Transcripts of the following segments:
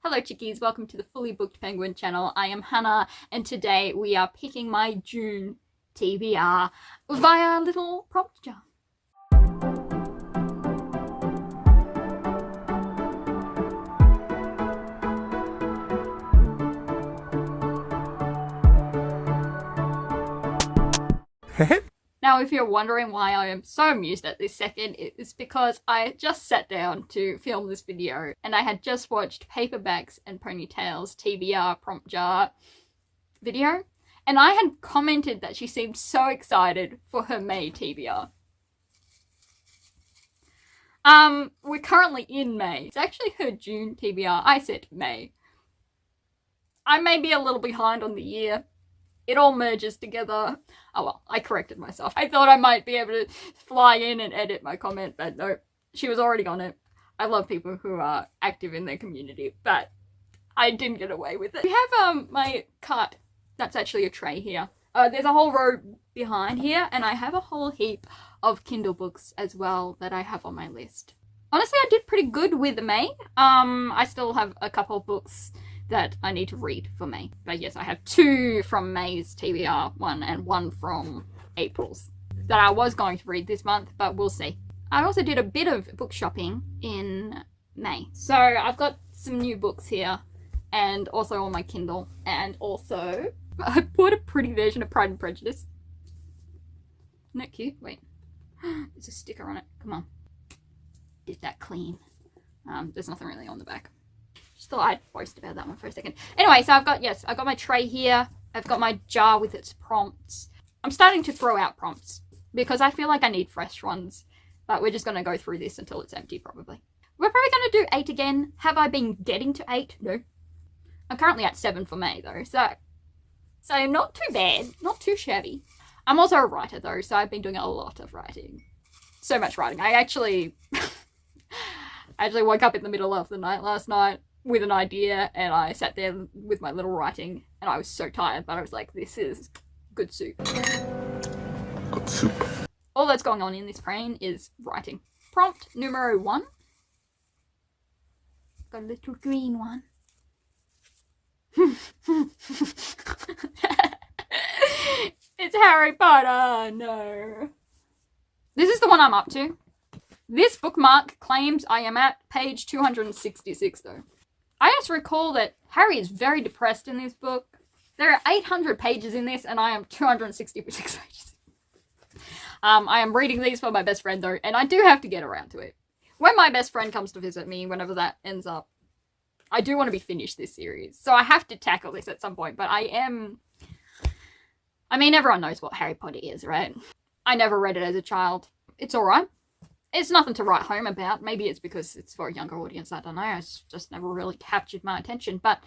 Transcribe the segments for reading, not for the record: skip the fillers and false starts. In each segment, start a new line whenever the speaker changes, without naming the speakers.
Hello chickies, welcome to the Fully Booked Penguin channel. I am Hannah and today we are picking my June TBR via a little prompt jar. Now, if you're wondering why I am so amused at this second, it is because I just sat down to film this video and I had just watched Paperbacks and Ponytails TBR prompt jar video, and I had commented that she seemed so excited for her May TBR. We're currently in May. It's actually her June TBR. I said May. I may be a little behind on the year. It all merges together. Oh well, I corrected myself. I thought I might be able to fly in and edit my comment, but no, she was already on it. I love people who are active in their community, but I didn't get away with it. We have my cart. That's actually a tray here. There's a whole row behind here, and I have a whole heap of Kindle books as well that I have on my list. Honestly, I did pretty good with May. I still have a couple of books that I need to read for May. But yes, I have 2 from May's TBR one and 1 from April's that I was going to read this month, but we'll see. I also did a bit of book shopping in May. So I've got some new books here and also on my Kindle, and also I bought a pretty version of Pride and Prejudice. Isn't that cute? Wait. There's a sticker on it. Come on. Did that clean. There's nothing really on the back. Just thought I'd boast about that one for a second. Anyway, so I've got my tray here. I've got my jar with its prompts. I'm starting to throw out prompts because I feel like I need fresh ones. But we're just going to go through this until it's empty, probably. We're probably going to do 8 again. Have I been getting to 8? No. I'm currently at 7 for May, though. So not too bad. Not too shabby. I'm also a writer, though, so I've been doing a lot of writing. So much writing. I actually woke up in the middle of the night last night with an idea, and I sat there with my little writing, and I was so tired, but I was like, this is good soup. Good soup. All that's going on in this brain is writing. Prompt numero 1. Got a little green one. It's Harry Potter, no. This is the one I'm up to. This bookmark claims I am at page 266 though. I just recall that Harry is very depressed in this book. There are 800 pages in this and I am 266 pages. I am reading these for my best friend though, and I do have to get around to it. When my best friend comes to visit me, whenever that ends up, I do want to be finished this series. So I have to tackle this at some point, but I mean, everyone knows what Harry Potter is, right? I never read it as a child. It's alright. It's nothing to write home about. Maybe it's because it's for a younger audience. I don't know. It's just never really captured my attention. But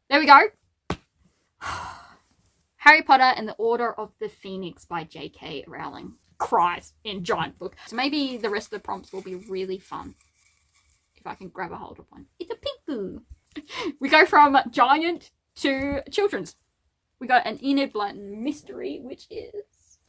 there we go. Harry Potter and the Order of the Pheonix by J.K. Rowling. Cries in giant book. So maybe the rest of the prompts will be really fun. If I can grab a hold of one. It's a pink boo. We go from giant to children's. We got an Enid Blyton mystery, which is...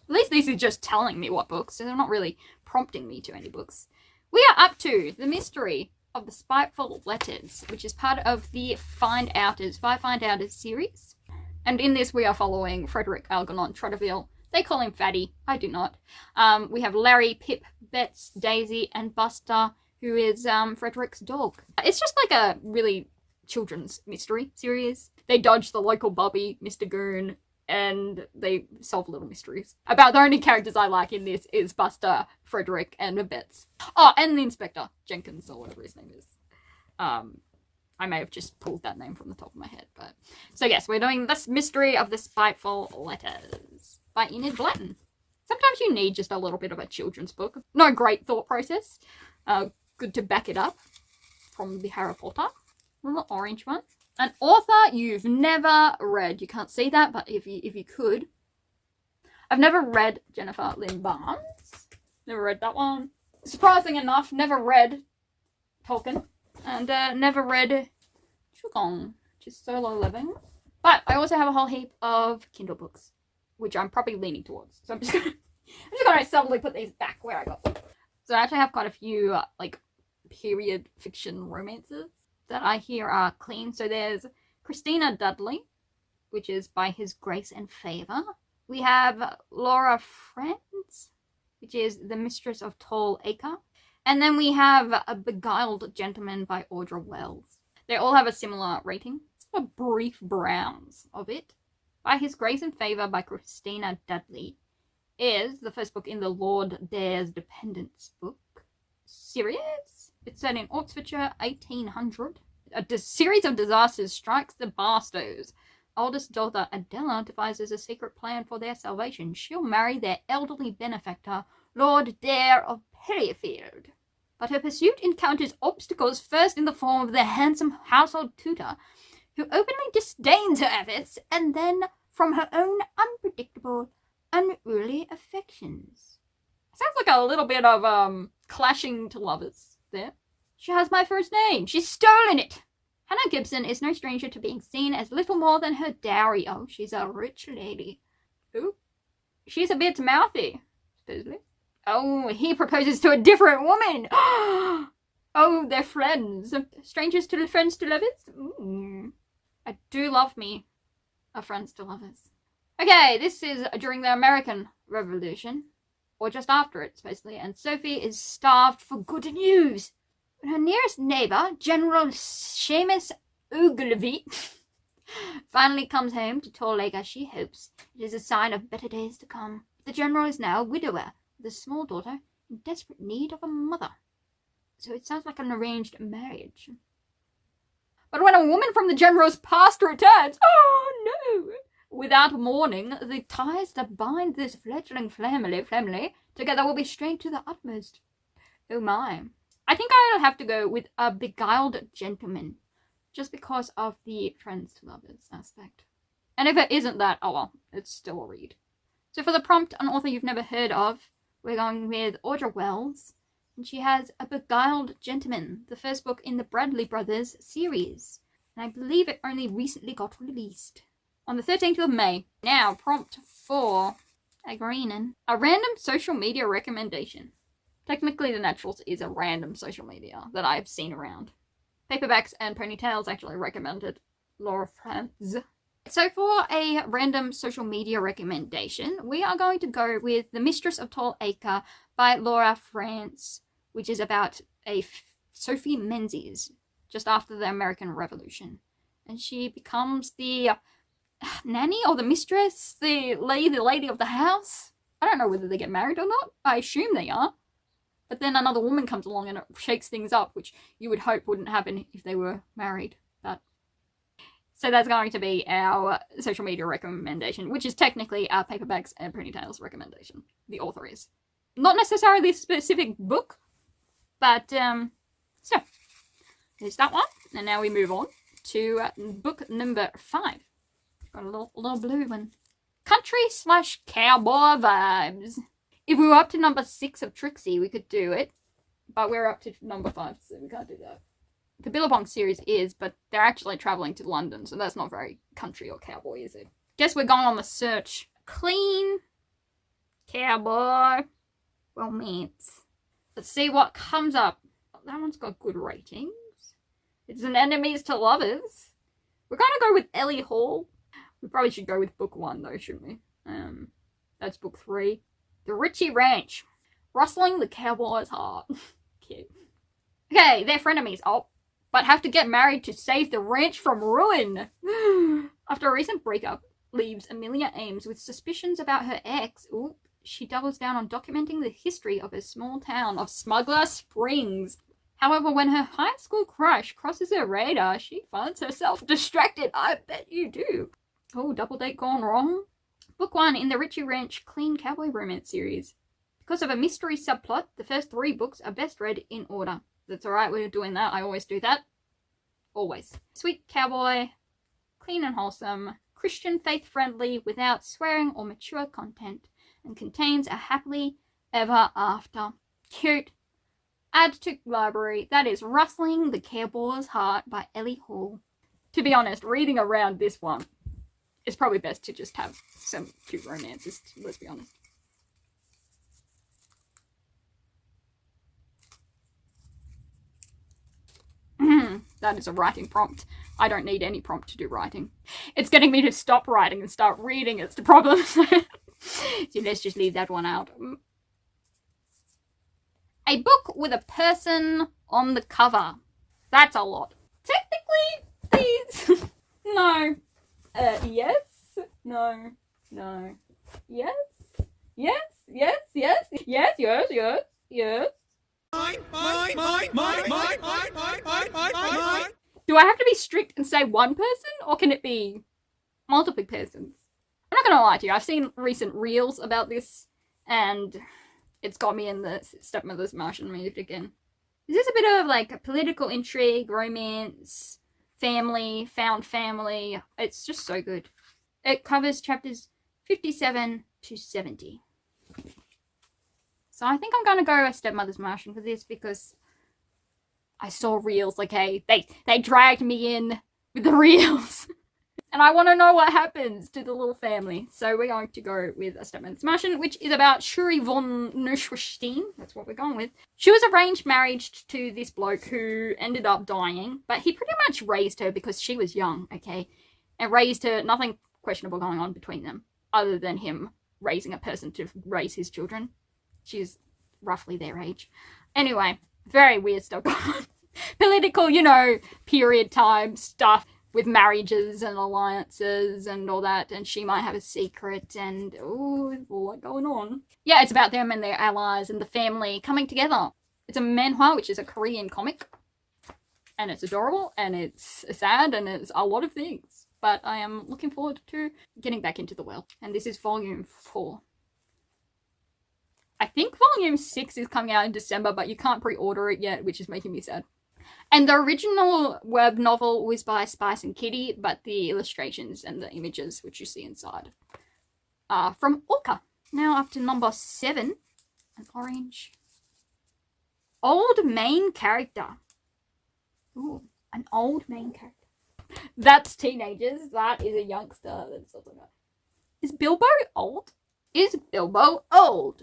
At least these are just telling me what books, so they're not really prompting me to any books. We are up to The Mystery of the Spiteful Letters, which is part of the Five Find Outers series. And in this we are following Frederick Algernon Trotterville. They call him Fatty. I do not. We have Larry, Pip, Bets, Daisy, and Buster, who is Frederick's dog. It's just like a really children's mystery series. They dodge the local Bobby, Mr. Goon, and they solve little mysteries. About the only characters I like in this is Buster, Frederick, and Bets. Oh, and the Inspector Jenkins, or whatever his name is. I may have just pulled that name from the top of my head, but... So yes, we're doing this Mystery of the Spiteful Letters by Enid Blyton. Sometimes you need just a little bit of a children's book. No great thought process. Good to back it up from the Harry Potter. A little orange one. An author you've never read. You can't see that, but if you could. I've never read Jennifer Lynn Barnes. Never read that one. Surprising enough, never read Tolkien. And never read Chugong, which is Solo Living. But I also have a whole heap of Kindle books, which I'm probably leaning towards. So I'm just gonna subtly put these back where I got them. So I actually have quite a few, like, period fiction romances. that I hear are clean. So there's Christina Dudley, which is by His Grace and Favour. We have Laura Franz, which is The Mistress of Tall Acre. And then we have A Beguiled Gentleman by Audra Wells. They all have a similar rating. It's a brief browse of it. By His Grace and Favour by Christina Dudley is the first book in the Lord Dare's Dependents book series. It's set in Oxfordshire, 1800. A series of disasters strikes the Barstows. Oldest daughter Adela devises a secret plan for their salvation. She'll marry their elderly benefactor, Lord Dare of Perryfield. But her pursuit encounters obstacles, first in the form of their handsome household tutor, who openly disdains her efforts, and then from her own unpredictable, unruly affections. Sounds like a little bit of clashing to lovers there. She has my first name. She's stolen it. Hannah Gibson is no stranger to being seen as little more than her dowry. Oh, she's a rich lady. Ooh. She's a bit mouthy, supposedly. Oh, he proposes to a different woman. Oh, they're friends. Strangers to friends to lovers? Ooh. I do love me a friends to lovers. Okay, this is during the American Revolution. Or just after it, supposedly. And Sophie is starved for good news. When her nearest neighbour, General Seamus Ogilvy, finally comes home to Tall Acre, she hopes it is a sign of better days to come. The general is now a widower, with a small daughter in desperate need of a mother. So it sounds like an arranged marriage. But when a woman from the general's past returns, oh no! Without mourning, the ties that bind this fledgling family together will be strained to the utmost. Oh my. I think I'll have to go with A Beguiled Gentleman, just because of the friends to lovers aspect. And if it isn't that, oh well, it's still a read. So for the prompt, an author you've never heard of, we're going with Audra Wells, and she has A Beguiled Gentleman, the first book in the Bradley Brothers series. And I believe it only recently got released on the 13th of May. Now, prompt for Agreenan. A random social media recommendation. Technically, The Naturals is a random social media that I've seen around. Paperbacks and Ponytails actually recommended Laura Franz. So for a random social media recommendation, we are going to go with The Mistress of Tall Acre by Laura Franz, which is about a Sophie Menzies, just after the American Revolution. And she becomes the nanny or the mistress, the lady of the house. I don't know whether they get married or not. I assume they are. But then another woman comes along and it shakes things up, which you would hope wouldn't happen if they were married. But so that's going to be our social media recommendation, which is technically our Paperbacks and Ponytails recommendation. The author is. Not necessarily a specific book, but so there's that one. And now we move on to book number 5. Got a little blue one. Country/cowboy vibes. If we were up to number 6 of Trixie, we could do it. But we're up to number 5, so we can't do that. The Billabong series is, but they're actually travelling to London, so that's not very country or cowboy, is it? Guess we're going on the search. Clean cowboy romance. Let's see what comes up. That one's got good ratings. It's an enemies to lovers. We're going to go with Ellie Hall. We probably should go with book 1, though, shouldn't we? That's book 3. The Ritchie Ranch. Rustling the cowboy's heart. Cute. Okay, they're frenemies. Oh, but have to get married to save the ranch from ruin. After a recent breakup leaves Amelia Ames with suspicions about her ex, she doubles down on documenting the history of her small town of Smuggler Springs. However, when her high school crush crosses her radar, she finds herself distracted. I bet you do. Oh, double date gone wrong? Book 1 in the Ritchie Ranch Clean Cowboy Romance series. Because of a mystery subplot, the first 3 books are best read in order. That's alright, we're doing that. I always do that. Always. Sweet cowboy, clean and wholesome, Christian faith-friendly without swearing or mature content, and contains a happily ever after. Cute. Add to library. That is Rustling the Cowboy's Heart by Ellie Hall. To be honest, reading around this one, it's probably best to just have some cute romances, let's be honest. That is a writing prompt. I don't need any prompt to do writing. It's getting me to stop writing and start reading. It's the problem. So let's just leave that one out. A book with a person on the cover. That's a lot. Technically, these... No. Yes. No. No. Yes. Yes. Yes. Yes. Yes. Yes. Yes. Yes. Do I have to be strict and say one person, or can it be multiple persons? I'm not gonna lie to you, I've seen recent reels about this, and it's got me in the stepmother's Martian mood again. Is this a bit of like a political intrigue, romance, family, found family? It's just so good. It covers chapters 57 to 70. So I think I'm gonna go a stepmother's Martian for this because I saw reels, okay? They dragged me in with the reels. And I want to know what happens to the little family. So we're going to go with a stepmother's Martian, which is about Shuri von Neuschwanstein. That's what we're going with. She was arranged marriage to this bloke who ended up dying, but he pretty much raised her because she was young, okay? And raised her, nothing questionable going on between them, other than him raising a person to raise his children. She's roughly their age. Anyway, very weird stuff going on. Political, you know, period time stuff with marriages and alliances and all that, and she might have a secret, and oh, there's a lot going on. Yeah, it's about them and their allies and the family coming together. It's a manhwa, which is a Korean comic, and it's adorable, and it's sad, and it's a lot of things. But I am looking forward to getting back into the world. And this is volume 4. I think volume 6 is coming out in December, but you can't pre-order it yet, which is making me sad. And the original web novel was by Spice and Kitty, but the illustrations and the images, which you see inside, are from Orca. Now up to number 7, an orange. Old main character. Ooh, an old main character. That's teenagers. That is a youngster. That's something like that. Is Bilbo old? Is Bilbo old?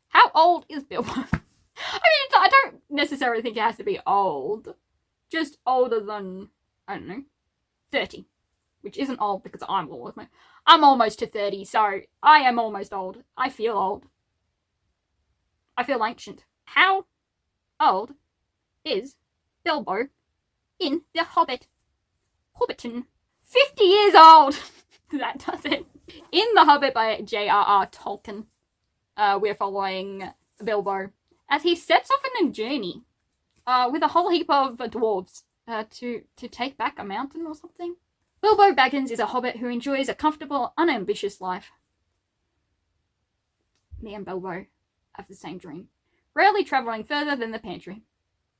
How old is Bilbo? I mean, I don't necessarily think it has to be old. Just older than, I don't know, 30. Which isn't old because I'm almost to 30, so I am almost old. I feel old. I feel ancient. How old is Bilbo in The Hobbit? Hobbiton. 50 years old! That does it. In The Hobbit by J.R.R. Tolkien, we're following Bilbo as he sets off on a journey with a whole heap of dwarves to take back a mountain or something. Bilbo Baggins is a hobbit who enjoys a comfortable, unambitious life. Me and Bilbo have the same dream. Rarely travelling further than the pantry.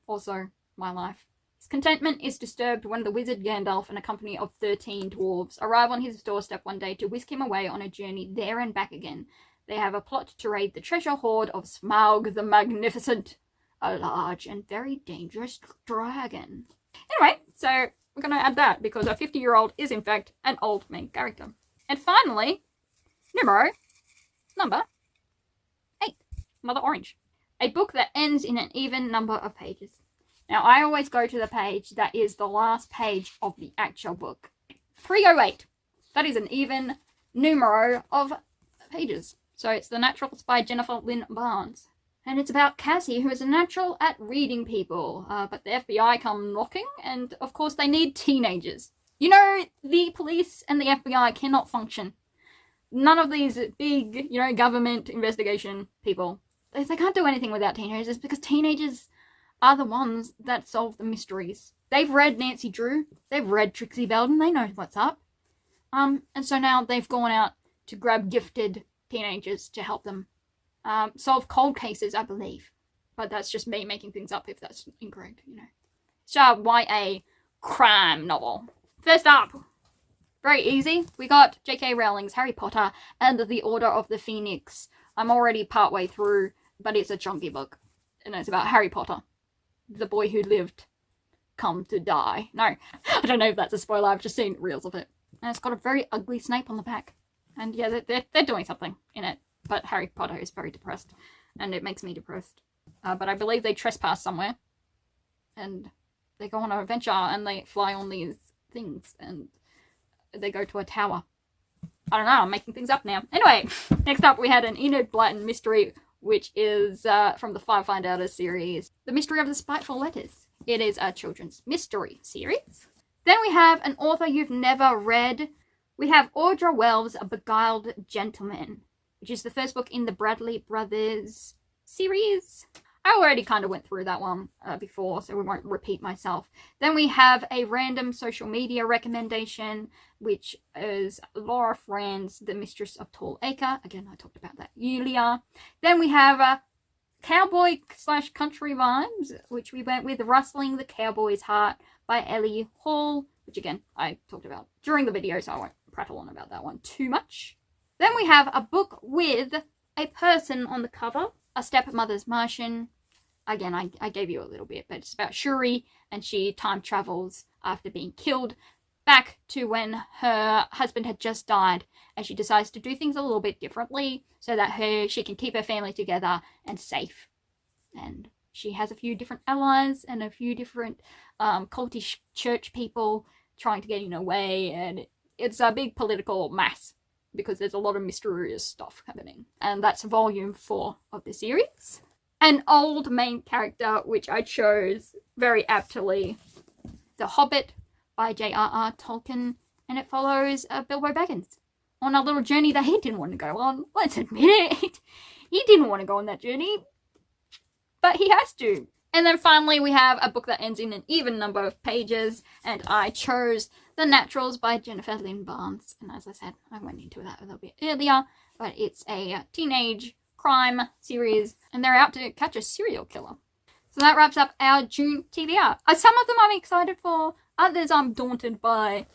Also, my life. His contentment is disturbed when the wizard Gandalf and a company of 13 dwarves arrive on his doorstep one day to whisk him away on a journey there and back again. They have a plot to raid the treasure hoard of Smaug the Magnificent, a large and very dangerous dragon. Anyway, so we're going to add that because a 50-year-old is in fact an old main character. And finally, number 8, Mother Orange. A book that ends in an even number of pages. Now, I always go to the page that is the last page of the actual book. 308. That is an even numero of pages. So it's The Naturals by Jennifer Lynn Barnes. And it's about Cassie, who is a natural at reading people. But the FBI come knocking, and of course they need teenagers. You know, the police and the FBI cannot function. None of these big, you know, government investigation people. They can't do anything without teenagers because teenagers are the ones that solve the mysteries. They've read Nancy Drew. They've read Trixie Belden. They know what's up. And so now they've gone out to grab gifted teenagers to help them solve cold cases, I believe. But that's just me making things up if that's incorrect, you know. So, YA crime novel. First up, very easy. We got J.K. Rowling's Harry Potter and the Order of the Pheonix. I'm already partway through, but it's a chunky book. And it's about Harry Potter, the boy who lived, come to die. No, I don't know if that's a spoiler. I've just seen reels of it. And it's got a very ugly Snape on the back. And yeah, they're doing something in it. But Harry Potter is very depressed. And it makes me depressed. But I believe they trespass somewhere. And they go on an adventure and they fly on these things and they go to a tower. I don't know, I'm making things up now. Anyway, next up we had an Enid Blyton mystery, which is from the Find Outers series, The Mystery of the Spiteful Letters. It is a children's mystery series. Then we have an author you've never read. We have Audra Wells' A Beguiled Gentleman, which is the first book in the Bradley Brothers series. I already kind of went through that one before, so we won't repeat myself. Then we have a random social media recommendation, which is Laura Fran's The Mistress of Tall Acre. Again, I talked about that earlier. Then we have cowboy/country vibes, which we went with Rustling the Cowboy's Heart by Ellie Hall, which again, I talked about during the video, so I won't prattle on about that one too much. Then we have a book with a person on the cover, A Stepmother's Martian. Again, I gave you a little bit, but it's about Shuri, and she time travels after being killed back to when her husband had just died, and she decides to do things a little bit differently so that she can keep her family together and safe. And she has a few different allies and a few different cultish church people trying to get in her way, and it's a big political mess because there's a lot of mysterious stuff happening. And that's volume 4 of the series. An old main character, which I chose very aptly, The Hobbit by J.R.R. Tolkien, and it follows Bilbo Baggins on a little journey that he didn't want to go on. Let's admit it. He didn't want to go on that journey, but he has to. And then finally we have a book that ends in an even number of pages, and I chose The Naturals by Jennifer Lynn Barnes. And as I said, I went into that a little bit earlier, but it's a teenage crime series, and they're out to catch a serial killer. So that wraps up our June TBR. Some of them I'm excited for, others I'm daunted by,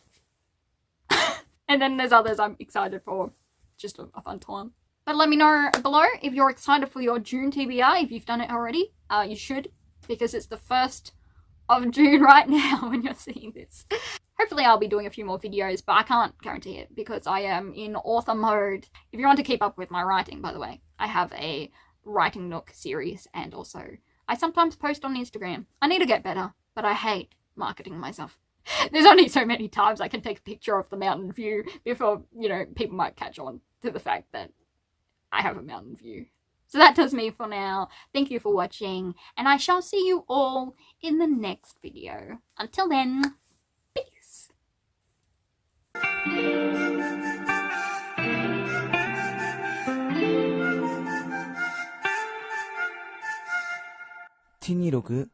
and then there's others I'm excited for. Just a fun time. But let me know below if you're excited for your June TBR. If you've done it already, you should, because it's the 1st of June right now when you're seeing this. Hopefully I'll be doing a few more videos, but I can't guarantee it because I am in author mode. If you want to keep up with my writing, by the way, I have a Writing Nook series, and also I sometimes post on Instagram. I need to get better, but I hate marketing myself. There's only so many times I can take a picture of the mountain view before, people might catch on to the fact that I have a mountain view. So that does me for now. Thank you for watching, and I shall see you all in the next video. Until then, peace.
T26